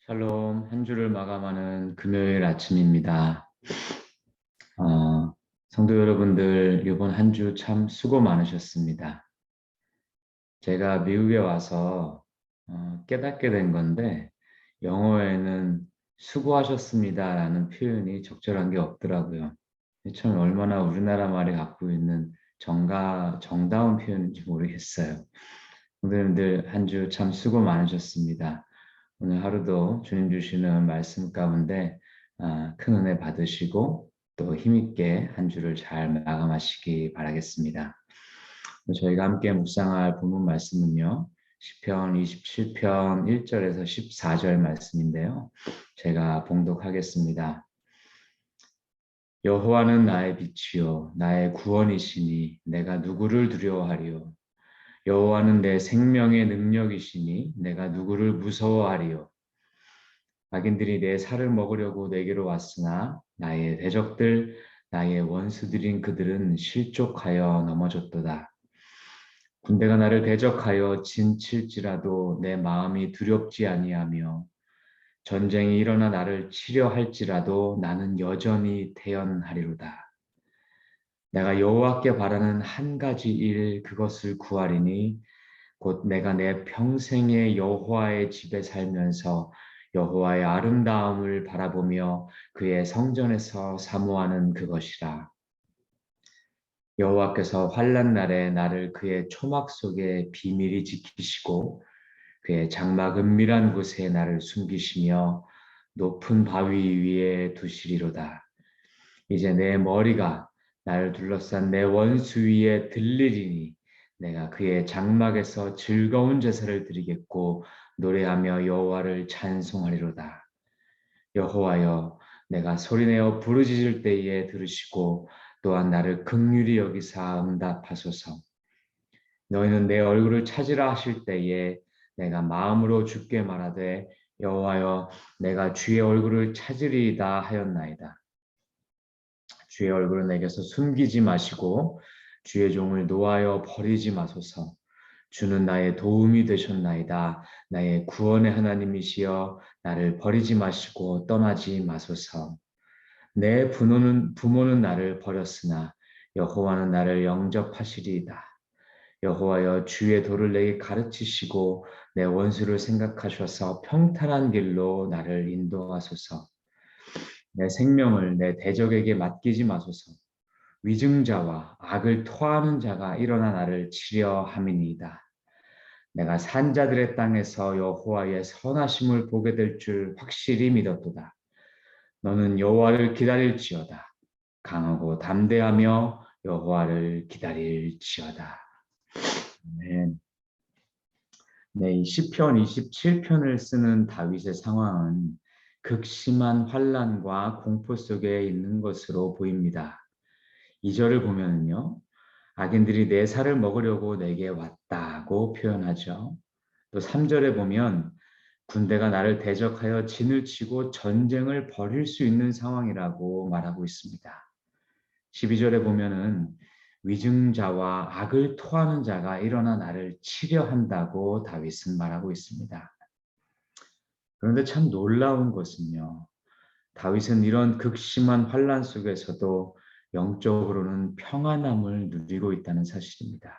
샬롬, 한 주를 마감하는 금요일 아침입니다. 어, 성도 여러분들, 이번 한 주 참 수고 많으셨습니다. 제가 미국에 와서 깨닫게 된 건데, 영어에는 수고하셨습니다라는 표현이 적절한 게 없더라고요. 참 얼마나 우리나라 말이 갖고 있는 정다운 표현인지 모르겠어요. 성도님들 한 주 참 수고 많으셨습니다. 오늘 하루도 주님 주시는 말씀 가운데 큰 은혜 받으시고 또 힘있게 한 주를 잘 마감하시기 바라겠습니다. 저희가 함께 묵상할 본문 말씀은요. 시편 27편 1절에서 14절 말씀인데요. 제가 봉독하겠습니다. 여호와는 나의 빛이요 나의 구원이시니 내가 누구를 두려워하리요. 여호와는 내 생명의 능력이시니 내가 누구를 무서워하리요. 악인들이 내 살을 먹으려고 내게로 왔으나 나의 대적들 나의 원수들인 그들은 실족하여 넘어졌도다. 군대가 나를 대적하여 진칠지라도 내 마음이 두렵지 아니하며 전쟁이 일어나 나를 치려 할지라도 나는 여전히 태연하리로다. 내가 여호와께 바라는 한 가지 일 그것을 구하리니 곧 내가 내 평생에 여호와의 집에 살면서 여호와의 아름다움을 바라보며 그의 성전에서 사모하는 그것이라. 여호와께서 환난 날에 나를 그의 초막 속에 비밀히 지키시고 그의 장막 은밀한 곳에 나를 숨기시며 높은 바위 위에 두시리로다. 이제 내 머리가 나를 둘러싼 내 원수 위에 들리리니 내가 그의 장막에서 즐거운 제사를 드리겠고 노래하며 여호와를 찬송하리로다. 여호와여, 내가 소리내어 부르짖을 때에 들으시고 또한 나를 긍휼히 여기사 응답하소서. 너희는 내 얼굴을 찾으라 하실 때에 내가 마음으로 주께 말하되 여호와여, 내가 주의 얼굴을 찾으리이다 하였나이다. 주의 얼굴을 내게서 숨기지 마시고 주의 종을 노하여 버리지 마소서. 주는 나의 도움이 되셨나이다. 나의 구원의 하나님이시여 나를 버리지 마시고 떠나지 마소서. 내 부모는 나를 버렸으나 여호와는 나를 영접하시리이다. 여호와여 주의 도를 내게 가르치시고 내 원수를 생각하셔서 평탄한 길로 나를 인도하소서. 내 생명을 내 대적에게 맡기지 마소서. 위증자와 악을 토하는 자가 일어나 나를 치려 함이니이다. 내가 산자들의 땅에서 여호와의 선하심을 보게 될 줄 확실히 믿었도다. 너는 여호와를 기다릴지어다. 강하고 담대하며 여호와를 기다릴지어다. 아멘. 네, 이 시편 27편을 쓰는 다윗의 상황은 극심한 환난과 공포 속에 있는 것으로 보입니다. 2절을 보면요. 악인들이 내 살을 먹으려고 내게 왔다고 표현하죠. 또 3절에 보면 군대가 나를 대적하여 진을 치고 전쟁을 벌일 수 있는 상황이라고 말하고 있습니다. 12절에 보면은 위증자와 악을 토하는 자가 일어나 나를 치려 한다고 다윗은 말하고 있습니다. 그런데 참 놀라운 것은요. 다윗은 이런 극심한 환난 속에서도 영적으로는 평안함을 누리고 있다는 사실입니다.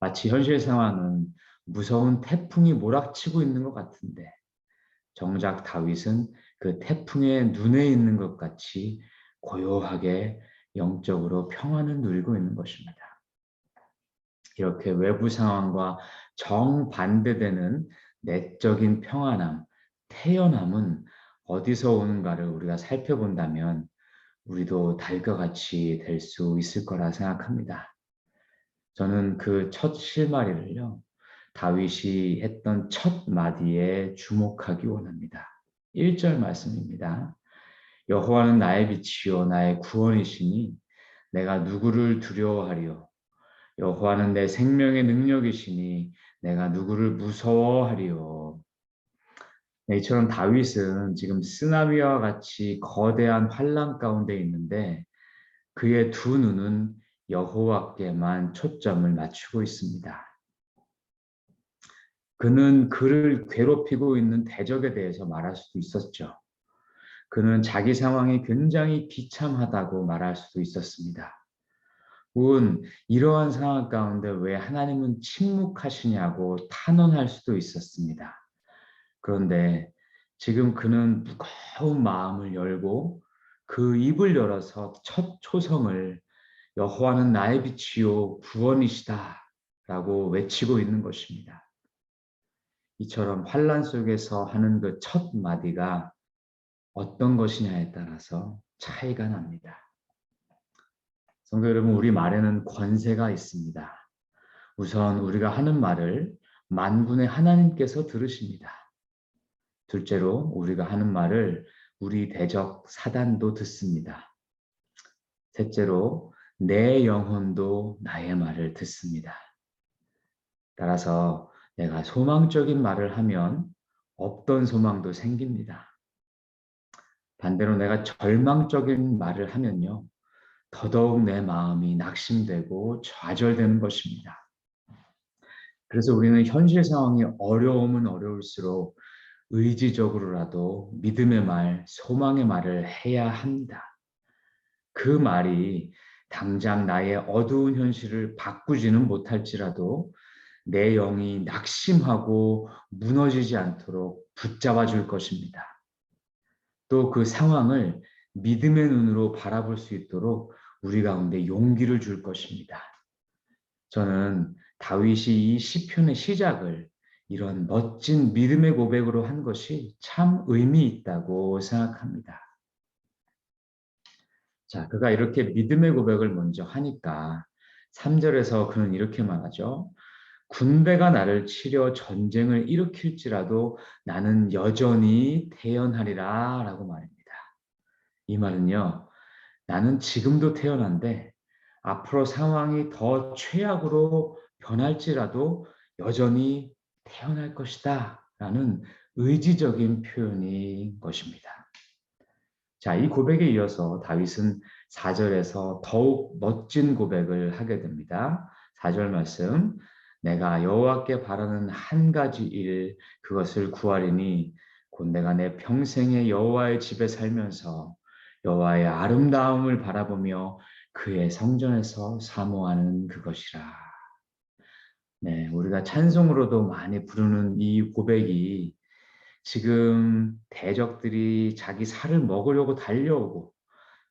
마치 현실 상황은 무서운 태풍이 몰아치고 있는 것 같은데 정작 다윗은 그 태풍의 눈에 있는 것 같이 고요하게 영적으로 평안을 누리고 있는 것입니다. 이렇게 외부 상황과 정반대되는 내적인 평안함, 태연함은 어디서 오는가를 우리가 살펴본다면 우리도 달과 같이 될 수 있을 거라 생각합니다. 저는 그 첫 실마리를요, 다윗이 했던 첫 마디에 주목하기 원합니다. 1절 말씀입니다. 여호와는 나의 빛이요 나의 구원이시니 내가 누구를 두려워하리요. 여호와는 내 생명의 능력이시니 내가 누구를 무서워하리요. 네, 이처럼 다윗은 지금 쓰나미와 같이 거대한 환란 가운데 있는데 그의 두 눈은 여호와께만 초점을 맞추고 있습니다. 그는 그를 괴롭히고 있는 대적에 대해서 말할 수도 있었죠. 그는 자기 상황이 굉장히 비참하다고 말할 수도 있었습니다. 혹은 이러한 상황 가운데 왜 하나님은 침묵하시냐고 탄원할 수도 있었습니다. 그런데 지금 그는 무거운 마음을 열고 그 입을 열어서 첫 초성을 여호와는 나의 빛이요 구원이시다라고 외치고 있는 것입니다. 이처럼 환란 속에서 하는 그 첫 마디가 어떤 것이냐에 따라서 차이가 납니다. 성도 여러분, 우리 말에는 권세가 있습니다. 우선 우리가 하는 말을 만군의 하나님께서 들으십니다. 둘째로 우리가 하는 말을 우리 대적 사단도 듣습니다. 셋째로 내 영혼도 나의 말을 듣습니다. 따라서 내가 소망적인 말을 하면 없던 소망도 생깁니다. 반대로 내가 절망적인 말을 하면요, 더더욱 내 마음이 낙심되고 좌절되는 것입니다. 그래서 우리는 현실 상황이 어려우면 어려울수록 의지적으로라도 믿음의 말, 소망의 말을 해야 합니다. 그 말이 당장 나의 어두운 현실을 바꾸지는 못할지라도 내 영이 낙심하고 무너지지 않도록 붙잡아 줄 것입니다. 또 그 상황을 믿음의 눈으로 바라볼 수 있도록 우리 가운데 용기를 줄 것입니다. 저는 다윗이 이 시편의 시작을 이런 멋진 믿음의 고백으로 한 것이 참 의미 있다고 생각합니다. 자, 그가 이렇게 믿음의 고백을 먼저 하니까 3절에서 그는 이렇게 말하죠. 군대가 나를 치려 전쟁을 일으킬지라도 나는 여전히 태어나리라 라고 말입니다. 이 말은요, 나는 지금도 태어난데 앞으로 상황이 더 최악으로 변할지라도 여전히 태어날 것이다 라는 의지적인 표현인 것입니다. 자, 이 고백에 이어서 다윗은 4절에서 더욱 멋진 고백을 하게 됩니다. 4절 말씀, 내가 여호와께 바라는 한 가지 일, 그것을 구하리니 곧 내가 내 평생에 여호와의 집에 살면서 여호와의 아름다움을 바라보며 그의 성전에서 사모하는 그것이라. 네, 우리가 찬송으로도 많이 부르는 이 고백이 지금 대적들이 자기 살을 먹으려고 달려오고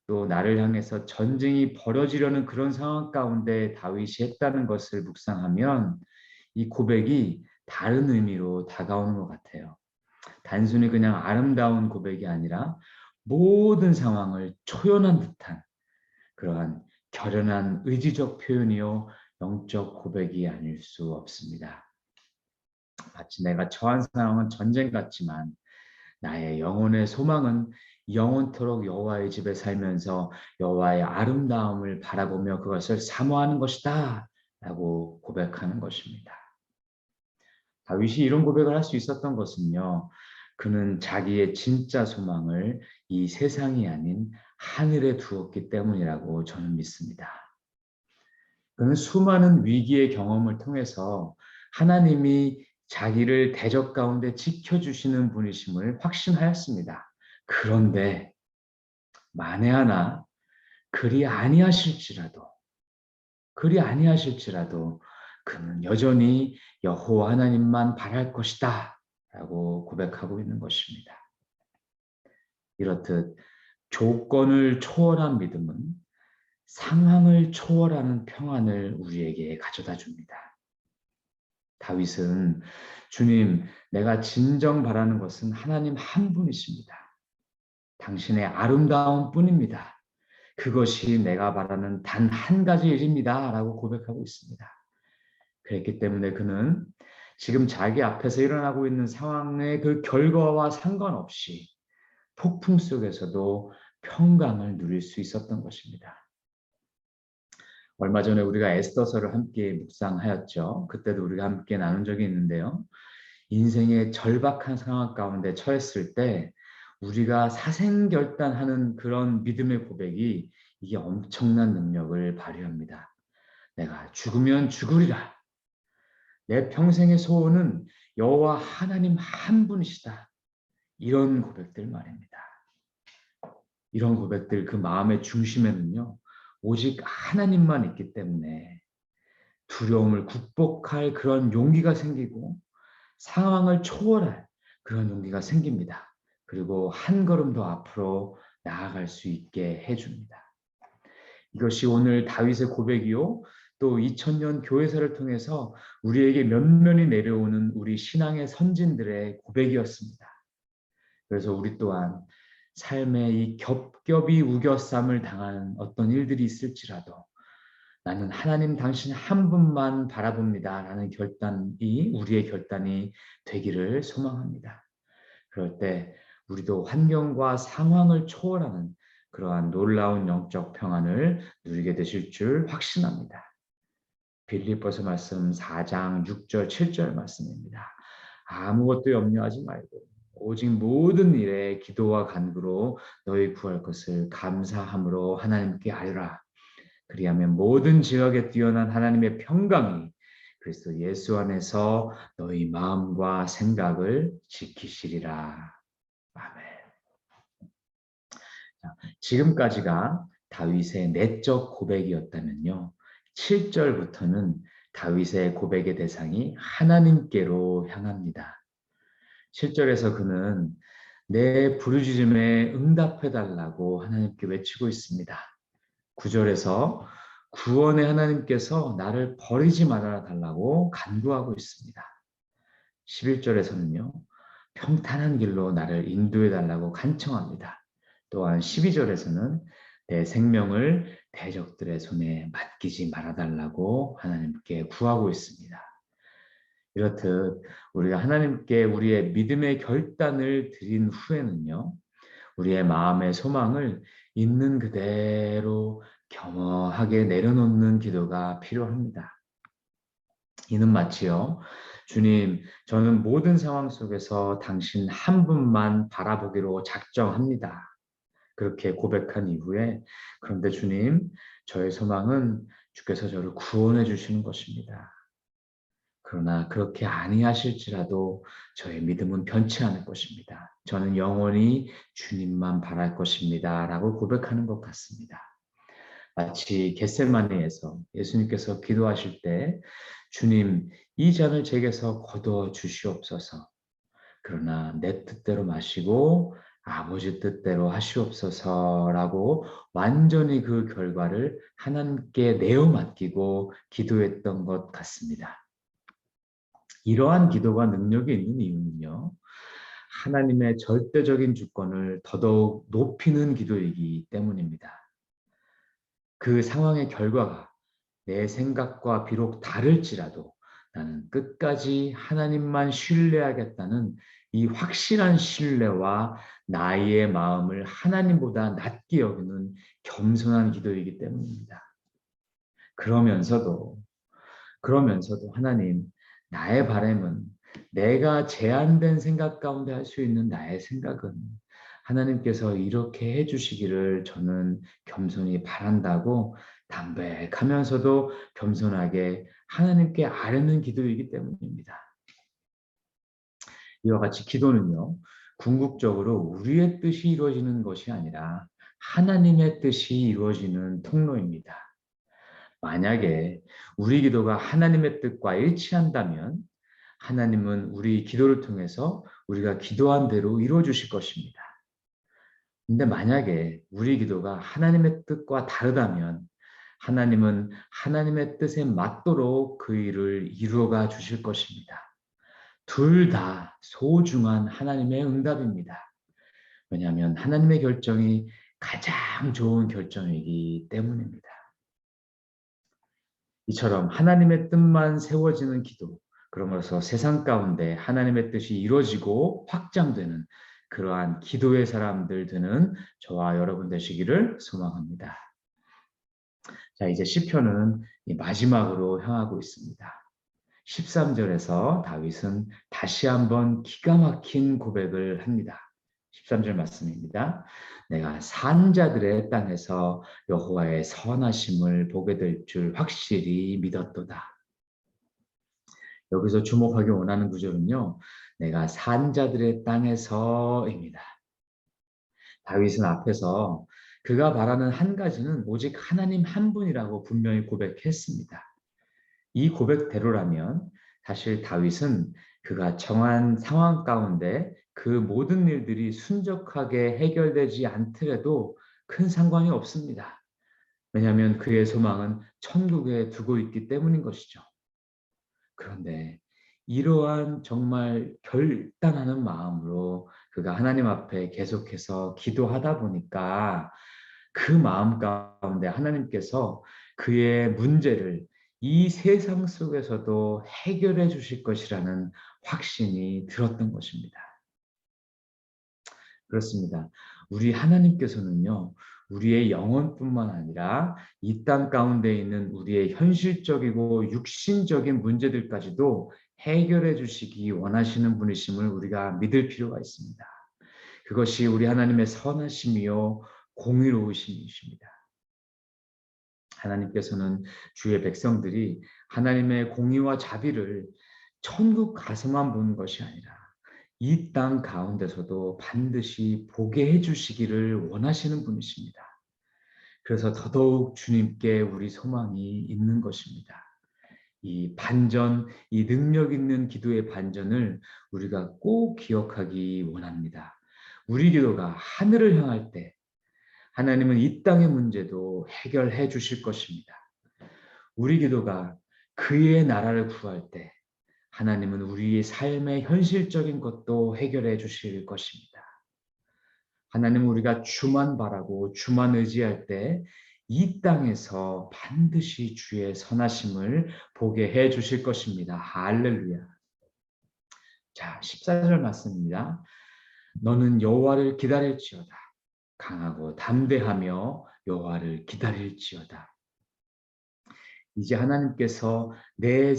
또 나를 향해서 전쟁이 벌어지려는 그런 상황 가운데 다윗이 했다는 것을 묵상하면 이 고백이 다른 의미로 다가오는 것 같아요. 단순히 그냥 아름다운 고백이 아니라 모든 상황을 초연한 듯한 그러한 결연한 의지적 표현이요 영적 고백이 아닐 수 없습니다. 마치 내가 처한 상황은 전쟁 같지만 나의 영혼의 소망은 영원토록 여호와의 집에 살면서 여호와의 아름다움을 바라보며 그것을 사모하는 것이다 라고 고백하는 것입니다. 다윗이 이런 고백을 할 수 있었던 것은요, 그는 자기의 진짜 소망을 이 세상이 아닌 하늘에 두었기 때문이라고 저는 믿습니다. 그는 수많은 위기의 경험을 통해서 하나님이 자기를 대적 가운데 지켜주시는 분이심을 확신하였습니다. 그런데 만에 하나 그리 아니하실지라도 그는 여전히 여호와 하나님만 바랄 것이다 라고 고백하고 있는 것입니다. 이렇듯 조건을 초월한 믿음은 상황을 초월하는 평안을 우리에게 가져다 줍니다. 다윗은 주님, 내가 진정 바라는 것은 하나님 한 분이십니다. 당신의 아름다움 뿐입니다. 그것이 내가 바라는 단 한 가지 일입니다. 라고 고백하고 있습니다. 그랬기 때문에 그는 지금 자기 앞에서 일어나고 있는 상황의 그 결과와 상관없이 폭풍 속에서도 평강을 누릴 수 있었던 것입니다. 얼마 전에 우리가 에스더서를 함께 묵상하였죠. 그때도 우리가 함께 나눈 적이 있는데요. 인생의 절박한 상황 가운데 처했을 때 우리가 사생결단하는 그런 믿음의 고백이 이게 엄청난 능력을 발휘합니다. 내가 죽으면 죽으리라. 내 평생의 소원은 여호와 하나님 한 분이시다. 이런 고백들 말입니다. 이런 고백들 그 마음의 중심에는요. 오직 하나님만 있기 때문에 두려움을 극복할 그런 용기가 생기고 상황을 초월할 그런 용기가 생깁니다. 그리고 한 걸음 더 앞으로 나아갈 수 있게 해줍니다. 이것이 오늘 다윗의 고백이요. 또 2000년 교회사를 통해서 우리에게 면면이 내려오는 우리 신앙의 선진들의 고백이었습니다. 그래서 우리 또한 삶의 이 겹겹이 우겨쌈을 당한 어떤 일들이 있을지라도 나는 하나님 당신 한 분만 바라봅니다. 라는 결단이 우리의 결단이 되기를 소망합니다. 그럴 때 우리도 환경과 상황을 초월하는 그러한 놀라운 영적 평안을 누리게 되실 줄 확신합니다. 빌립보서 말씀 4장 6절 7절 말씀입니다. 아무것도 염려하지 말고 오직 모든 일에 기도와 간구로 너희 구할 것을 감사함으로 하나님께 아뢰라. 그리하면 모든 지각에 뛰어난 하나님의 평강이 그리스도 예수 안에서 너희 마음과 생각을 지키시리라. 아멘. 지금까지가 다윗의 내적 고백이었다면요. 7절부터는 다윗의 고백의 대상이 하나님께로 향합니다. 7절에서 그는 내 부르짖음에 응답해달라고 하나님께 외치고 있습니다. 9절에서 구원의 하나님께서 나를 버리지 말아 달라고 간구하고 있습니다. 11절에서는요. 평탄한 길로 나를 인도해 달라고 간청합니다. 또한 12절에서는 내 생명을 대적들의 손에 맡기지 말아 달라고 하나님께 구하고 있습니다. 이렇듯 우리가 하나님께 우리의 믿음의 결단을 드린 후에는요. 우리의 마음의 소망을 있는 그대로 겸허하게 내려놓는 기도가 필요합니다. 이는 마치요. 주님, 저는 모든 상황 속에서 당신 한 분만 바라보기로 작정합니다. 그렇게 고백한 이후에 그런데 주님, 저의 소망은 주께서 저를 구원해 주시는 것입니다. 그러나 그렇게 아니하실지라도 저의 믿음은 변치 않을 것입니다. 저는 영원히 주님만 바랄 것입니다. 라고 고백하는 것 같습니다. 마치 겟세마네에서 예수님께서 기도하실 때 주님 이 잔을 제게서 거두어 주시옵소서. 그러나 내 뜻대로 마시고 아버지 뜻대로 하시옵소서라고 완전히 그 결과를 하나님께 내어 맡기고 기도했던 것 같습니다. 이러한 기도가 능력이 있는 이유는요. 하나님의 절대적인 주권을 더더욱 높이는 기도이기 때문입니다. 그 상황의 결과가 내 생각과 비록 다를지라도 나는 끝까지 하나님만 신뢰하겠다는 이 확실한 신뢰와 나의 마음을 하나님보다 낮게 여기는 겸손한 기도이기 때문입니다. 그러면서도 하나님, 나의 바람은 내가 제한된 생각 가운데 할 수 있는 나의 생각은 하나님께서 이렇게 해주시기를 저는 겸손히 바란다고 담백하면서도 겸손하게 하나님께 아뢰는 기도이기 때문입니다. 이와 같이 기도는요, 궁극적으로 우리의 뜻이 이루어지는 것이 아니라 하나님의 뜻이 이루어지는 통로입니다. 만약에 우리 기도가 하나님의 뜻과 일치한다면 하나님은 우리 기도를 통해서 우리가 기도한 대로 이루어 주실 것입니다. 근데 만약에 우리 기도가 하나님의 뜻과 다르다면 하나님은 하나님의 뜻에 맞도록 그 일을 이루어가 주실 것입니다. 둘 다 소중한 하나님의 응답입니다. 왜냐하면 하나님의 결정이 가장 좋은 결정이기 때문입니다. 이처럼 하나님의 뜻만 세워지는 기도, 그러므로서 세상 가운데 하나님의 뜻이 이루어지고 확장되는 그러한 기도의 사람들 되는 저와 여러분 되시기를 소망합니다. 자, 이제 시편은 마지막으로 향하고 있습니다. 13절에서 다윗은 다시 한번 기가 막힌 고백을 합니다. 13절 말씀입니다. 내가 산자들의 땅에서 여호와의 선하심을 보게 될 줄 확실히 믿었도다. 여기서 주목하기 원하는 구절은요. 내가 산자들의 땅에서입니다. 다윗은 앞에서 그가 바라는 한 가지는 오직 하나님 한 분이라고 분명히 고백했습니다. 이 고백대로라면 사실 다윗은 그가 정한 상황 가운데 그 모든 일들이 순적하게 해결되지 않더라도 큰 상관이 없습니다. 왜냐하면 그의 소망은 천국에 두고 있기 때문인 것이죠. 그런데 이러한 정말 결단하는 마음으로 그가 하나님 앞에 계속해서 기도하다 보니까 그 마음 가운데 하나님께서 그의 문제를 이 세상 속에서도 해결해 주실 것이라는 확신이 들었던 것입니다. 그렇습니다. 우리 하나님께서는요, 우리의 영혼뿐만 아니라 이 땅 가운데 있는 우리의 현실적이고 육신적인 문제들까지도 해결해 주시기 원하시는 분이심을 우리가 믿을 필요가 있습니다. 그것이 우리 하나님의 선하심이요, 공의로우심이십니다. 하나님께서는 주의 백성들이 하나님의 공의와 자비를 천국 가서만 보는 것이 아니라 이 땅 가운데서도 반드시 보게 해주시기를 원하시는 분이십니다. 그래서 더더욱 주님께 우리 소망이 있는 것입니다. 이 반전, 이 능력 있는 기도의 반전을 우리가 꼭 기억하기 원합니다. 우리 기도가 하늘을 향할 때 하나님은 이 땅의 문제도 해결해 주실 것입니다. 우리 기도가 그의 나라를 구할 때 하나님은 우리의 삶의 현실적인 것도 해결해 주실 것입니다. 하나님은 우리가 주만 바라고 주만 의지할 때 이 땅에서 반드시 주의 선하심을 보게 해 주실 것입니다. 할렐루야. 자, 14절 말씀입니다. 너는 여호와를 기다릴지어다. 강하고 담대하며 여호와를 기다릴지어다. 이제 하나님께서 내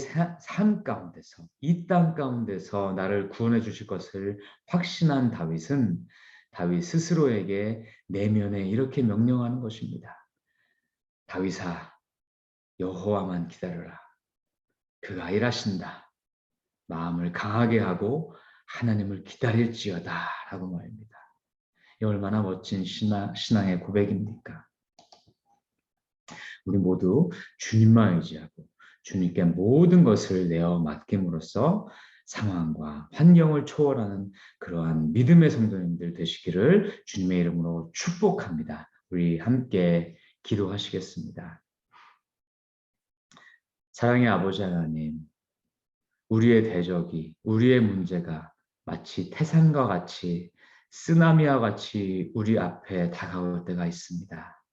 삶 가운데서 이 땅 가운데서 나를 구원해 주실 것을 확신한 다윗 스스로에게 내면에 이렇게 명령하는 것입니다. 다윗아, 여호와만 기다려라. 그가 일하신다. 마음을 강하게 하고 하나님을 기다릴지어다 라고 말입니다. 이 얼마나 멋진 신앙의 고백입니까? 우리 모두 주님만 의지하고 주님께 모든 것을 내어 맡김으로써 상황과 환경을 초월하는 그러한 믿음의 성도님들 되시기를 주님의 이름으로 축복합니다. 우리 함께 기도하시겠습니다. 사랑의 아버지 하나님, 우리의 대적이, 우리의 문제가 마치 태산과 같이 쓰나미와 같이 우리 앞에 다가올 때가 있습니다.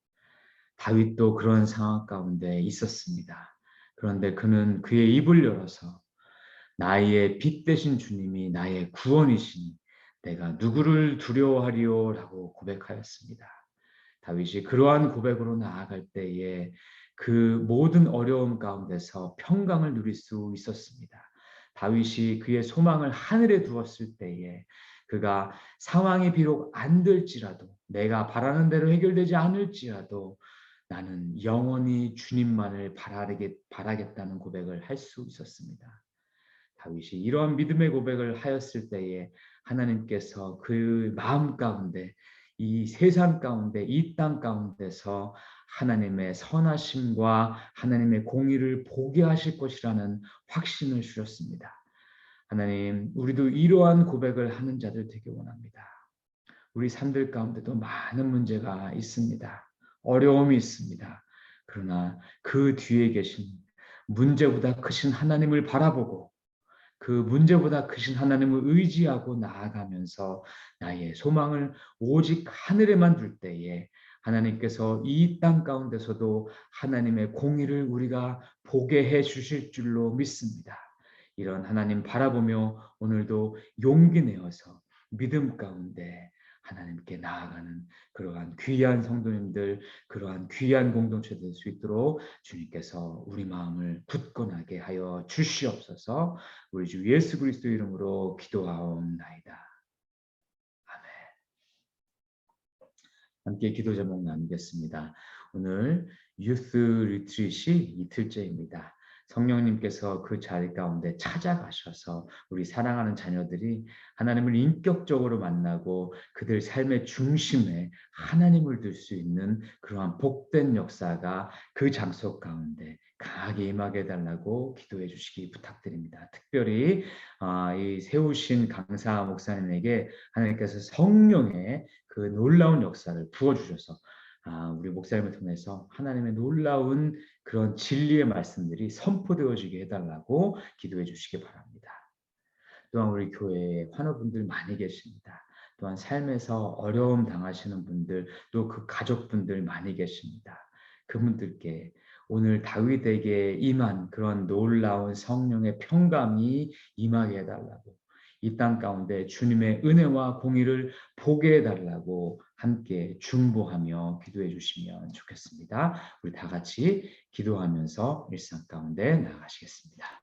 다윗도 그런 상황 가운데 있었습니다. 그런데 그는 그의 입을 열어서 나의 빛 되신 주님이 나의 구원이시니 내가 누구를 두려워하리요라고 고백하였습니다. 다윗이 그러한 고백으로 나아갈 때에 그 모든 어려움 가운데서 평강을 누릴 수 있었습니다. 다윗이 그의 소망을 하늘에 두었을 때에 그가 상황이 비록 안 될지라도 내가 바라는 대로 해결되지 않을지라도 나는 영원히 주님만을 바라겠다는 고백을 할 수 있었습니다. 다윗이 이러한 믿음의 고백을 하였을 때에 하나님께서 그 마음 가운데 이 세상 가운데 이 땅 가운데서 하나님의 선하심과 하나님의 공의를 보게 하실 것이라는 확신을 주셨습니다. 하나님, 우리도 이러한 고백을 하는 자들 되기 원합니다. 우리 삶들 가운데도 많은 문제가 있습니다. 어려움이 있습니다. 그러나 그 뒤에 계신 문제보다 크신 하나님을 바라보고 그 문제보다 크신 하나님을 의지하고 나아가면서 나의 소망을 오직 하늘에만 둘 때에 하나님께서 이 땅 가운데서도 하나님의 공의를 우리가 보게 해 주실 줄로 믿습니다. 이런 하나님 바라보며 오늘도 용기 내어서 믿음 가운데 하나님께 나아가는 그러한 귀한 성도님들, 그러한 귀한 공동체 될 수 있도록 주님께서 우리 마음을 굳건하게 하여 주시옵소서. 우리 주 예수 그리스도 이름으로 기도하옵나이다. 아멘. 함께 기도 제목 나누겠습니다. 오늘 유스 리트릿이 이틀째입니다. 성령님께서 그 자리 가운데 찾아가셔서 우리 사랑하는 자녀들이 하나님을 인격적으로 만나고 그들 삶의 중심에 하나님을 둘 수 있는 그러한 복된 역사가 그 장소 가운데 강하게 임하게 해달라고 기도해 주시기 부탁드립니다. 특별히 이 세우신 강사 목사님에게 하나님께서 성령의 그 놀라운 역사를 부어주셔서 우리 목사님을 통해서 하나님의 놀라운 그런 진리의 말씀들이 선포되어지게 해달라고 기도해 주시기 바랍니다. 또한 우리 교회에 환우분들 많이 계십니다. 또한 삶에서 어려움 당하시는 분들, 또 그 가족분들 많이 계십니다. 그분들께 오늘 다윗에게 임한 그런 놀라운 성령의 평강이 임하게 해달라고, 이 땅 가운데 주님의 은혜와 공의를 보게 해달라고 함께 중보하며 기도해 주시면 좋겠습니다. 우리 다 같이 기도하면서 일상 가운데 나아가시겠습니다.